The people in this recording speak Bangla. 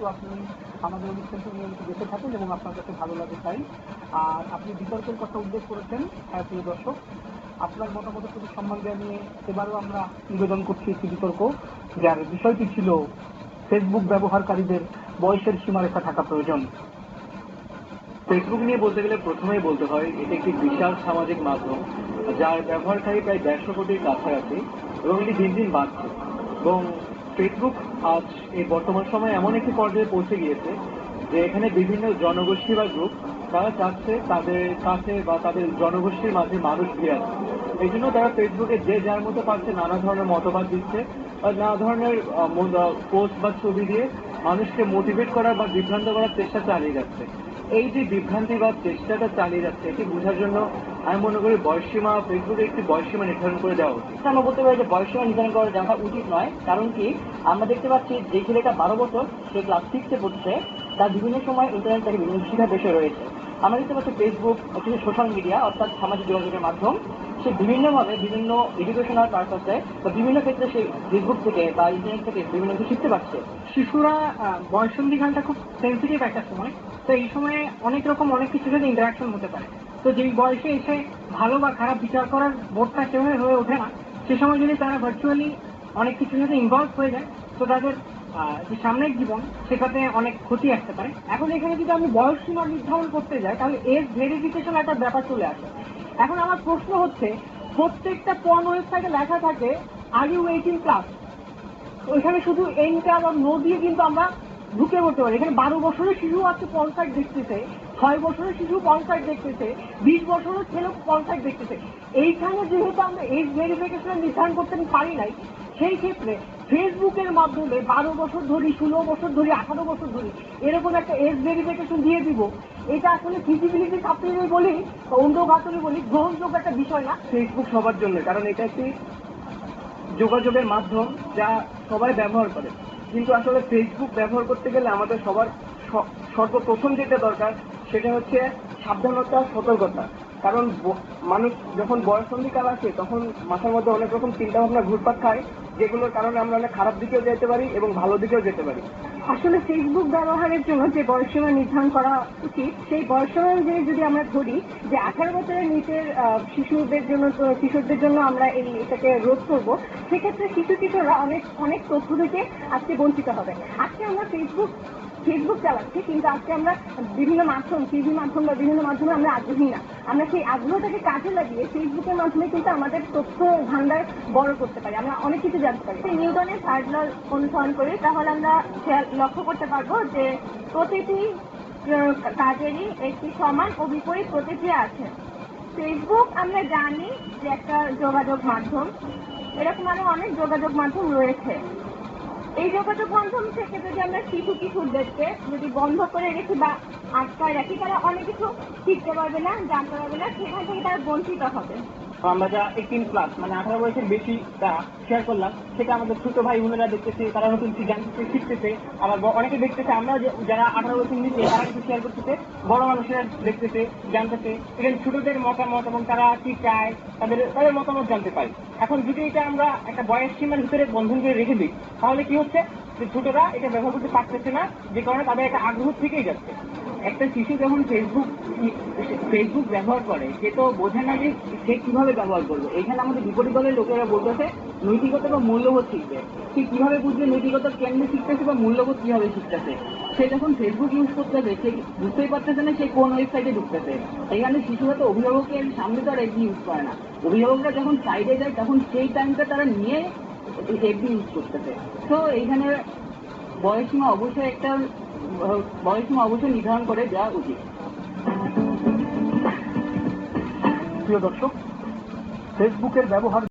আপনি আমাদের অনুষ্ঠানটি নিয়মিত দেখে থাকেন এবং আপনার কাছে ভালো লাগে তাই। আর আপনি বিতর্কের কথা উল্লেখ করেছেন। হ্যাঁ প্রিয় দর্শক, আপনার মতামতের প্রতি সম্মান দেওয়া নিয়ে এবারও আমরা নিবেদন করছি একটি বিতর্ক, যার বিষয়টি ছিল ফেসবুক ব্যবহারকারীদের বয়সের সীমারেখা থাকা প্রয়োজন। ফেসবুক নিয়ে বলতে গেলে প্রথমেই বলতে হয় এটি একটি বিশাল সামাজিক মাধ্যম, যার ব্যবহারকারী প্রায় 150 কোটির কাছাকাছি এবং এটি দিন দিন বাড়ছে। এবং ফেসবুক আজ এই বর্তমান সময়ে এমন একটি পর্যায়ে পৌঁছে গিয়েছে যে এখানে বিভিন্ন জনগোষ্ঠী বা গ্রুপ তারা চাচ্ছে তাদের কাছে বা তাদের জনগোষ্ঠীর মাঝে মানুষ ভিড় আছে। এই জন্য তারা ফেসবুকে যে যার মতো পারছে নানা ধরনের মতবাদ দিচ্ছে বা নানা ধরনের পোস্ট বা ছবি দিয়ে মানুষকে মোটিভেট করার বা বিভ্রান্ত করার চেষ্টা চালিয়ে যাচ্ছে। এই যে বিভ্রান্তি বা চেষ্টাটা চালিয়ে যাচ্ছে এটি বোঝার জন্য আমি মনে করি বয়সসীমা, ফেসবুকে একটি বয়সসীমা নির্ধারণ করে দেওয়া উচিত। আমরা বলতে পারি যে বয়সসীমা নির্ধারণ করা দেখা উচিত নয়, কারণ কি আমরা দেখতে পাচ্ছি যে ছেলেটা 12 বছর সে ক্লাস 6-এ পড়ছে, তার বিভিন্ন সময় ইন্টারনেট থেকে বিভিন্ন শিক্ষা বিষয় রয়েছে। আমরা দেখতে পাচ্ছি ফেসবুক হচ্ছে সোশ্যাল মিডিয়া অর্থাৎ সামাজিক যোগাযোগের মাধ্যম, সে বিভিন্নভাবে বিভিন্ন এডুকেশনাল পারপাসে বা বিভিন্ন ক্ষেত্রে সে ফেসবুক থেকে বা ইন্টারনেট থেকে বিভিন্ন কিছু শিখতে পারছে। শিশুরা বয়ঃসন্ধিকালটা খুব সেন্সিটিভ একটা সময়, তো এই সময়ে অনেক রকম অনেক কিছুর সাথে ইন্টারাকশন হতে পারে। তো যেই বয়সে এসে ভালো বা খারাপ বিচার করার বোধটা সেভাবে হয়ে ওঠে না, সে সময় যদি তারা ভার্চুয়ালি অনেক কিছুর সাথে ইনভলভ হয়ে যায় তো তাদের যে সামনের জীবন সেটাতে অনেক ক্ষতি আসতে পারে। এখন এখানে যদি আমি বয়স সীমা নির্ধারণ করতে যাই তাহলে এজ ভেরিফিকেশন একটা ব্যাপার চলে আসে। এখন আমার প্রশ্ন হচ্ছে, প্রত্যেকটা পর্ন ওয়েবসাইটে লেখা থাকে আর ইউ 18+, ওইখানে শুধু এন্টার আর নো দিয়ে কিন্তু আমরা ঢুকে পড়তে পারি। এখানে 12 বছরের শিশু আছে পর্ন সাইট দেখতেছে, 6 বছরের শিশু পর্ন সাইট দেখতেছে, 20 বছরের ছেলে পর্ন সাইট দেখতেছে। এইখানে যেহেতু আমরা এজ ভেরিফিকেশন নির্ধারণ করতে পারি নাই, সেই ক্ষেত্রে ফেসবুকের মাধ্যমে 12 বছর ধরি, 16 বছর ধরি, 18 বছর ধরি এরকম একটা এজ ভেরিফিকেশন দিয়ে দিব, এটা আসলে ফিজিবিলিটি সাপ্লিমেন্ট বলি অন্য ঘাতলি বলি গ্রহণযোগ্য একটা বিষয় না। ফেসবুক সবার জন্য, কারণ এটা একটি যোগাযোগের মাধ্যম যা সবাই ব্যবহার করে। কিন্তু আসলে ফেসবুক ব্যবহার করতে গেলে আমাদের সবার সর্বপ্রথম যেটা দরকার সেটা হচ্ছে সাবধানতা, সতর্কতা। কারণ মানুষ যখন বয়ঃসন্ধিকাল আসে তখন মাথার মধ্যে অনেক রকম চিন্তা ভাবনা ঘুরপাক খায়, যেগুলোর কারণে আমরা অনেক খারাপ দিকেও যেতে পারি এবং ভালো দিকেও যেতে পারি। আসলে ফেসবুক ব্যবহারের জন্য যে বয়সসীমা নির্ধারণ করা উচিত, সেই বয়সসীমা অনুযায়ী যদি আমরা ধরি যে 18 বছরের নিচের শিশুদের জন্য আমরা এটাকে রোধ করব, সেক্ষেত্রে কিশোররা অনেক তথ্য থেকে আজকে বঞ্চিত হবে। আজকে আমরা ফেসবুক চালাচ্ছি, কিন্তু আজকে আমরা বিভিন্ন মাধ্যম, টিভি মাধ্যম বা বিভিন্ন মাধ্যমে আমরা আগ্রহী না। আমরা সেই আগ্রহটাকে কাজে লাগিয়ে ফেসবুকের মাধ্যমে কিন্তু আমাদের তথ্য ভান্ডার বড় করতে পারি, আমরা অনেক কিছু জানতে পারি। নিউটনের থার্ড ল অনুসরণ করি তাহলে আমরা লক্ষ্য করতে পারবো যে প্রতিটি কাজেরই একটি সমান ও বিপরীত প্রতিক্রিয়া আছে। ফেসবুক আমরা জানি যে একটা যোগাযোগ মাধ্যম, এরকম আরো অনেক যোগাযোগ মাধ্যম রয়েছে। এই যোগাযোগ মাধ্যম থেকে যদি আমরা কিশোরদেরকে যদি বন্ধ করে রেখি বা আটকায় রাখি, তারা অনেক কিছু শিখতে পারবে না, জানতে পারবে না, সেখান থেকে তারা বঞ্চিত হবে। আমরা যা 18+, মানে 18 বছরের বেশি তা শেয়ার করলাম, সেটা আমাদের ছোট ভাই বোনেরা দেখতেছে, তারা নতুন কিছু জানতেছে, শিখতেছে। আবার অনেকে দেখতেছে আমরা যারা 18 বছর নিচে তারা কিছু শেয়ার করতেছে, বড় মানুষেরা দেখতেছে, জানতেছে। এখানে ছোটদের মতামত এবং তারা কি চায় তাদের মতামত জানতে পাই। এখন যদি এটা আমরা একটা বয়স সীমার ভিতরে বন্ধন করে রেখে দিই তাহলে কি হচ্ছে যে ছোটরা এটা ব্যবহার করতে পারতেছে না, যে কারণে তাদের একটা আগ্রহ থেকেই যাচ্ছে। একটা শিশু যখন ফেসবুক ব্যবহার করে সে তো বোঝে না যে সে কিভাবে ব্যবহার করবে। এখানে আমাদের বিপরীত দলের লোকেরা বলতেছে নৈতিকতা বা মূল্যবোধ শিখবে। সে কিভাবে বুঝবে নৈতিকতা কেমনে শিখতেছে বা মূল্যবোধ কিভাবে শিখতেছে? সে যখন ফেসবুক ইউজ করতেছে সে বুঝতেই পারতেছে না সে কোন ওয়েবসাইটে ঢুকতেছে। এখানে শিশুরা তো অভিভাবকের সামনে তো আর এফবি ইউজ করে না, অভিভাবকরা যখন সাইডে যায় তখন সেই টাইমটা তারা নিয়ে এফবি ইউজ করতেছে। তো এইখানে বয়সসীমা অবশ্যই নির্ধারণ করে দেওয়া উচিত। প্রিয় দর্শক, ফেসবুকের ব্যবহার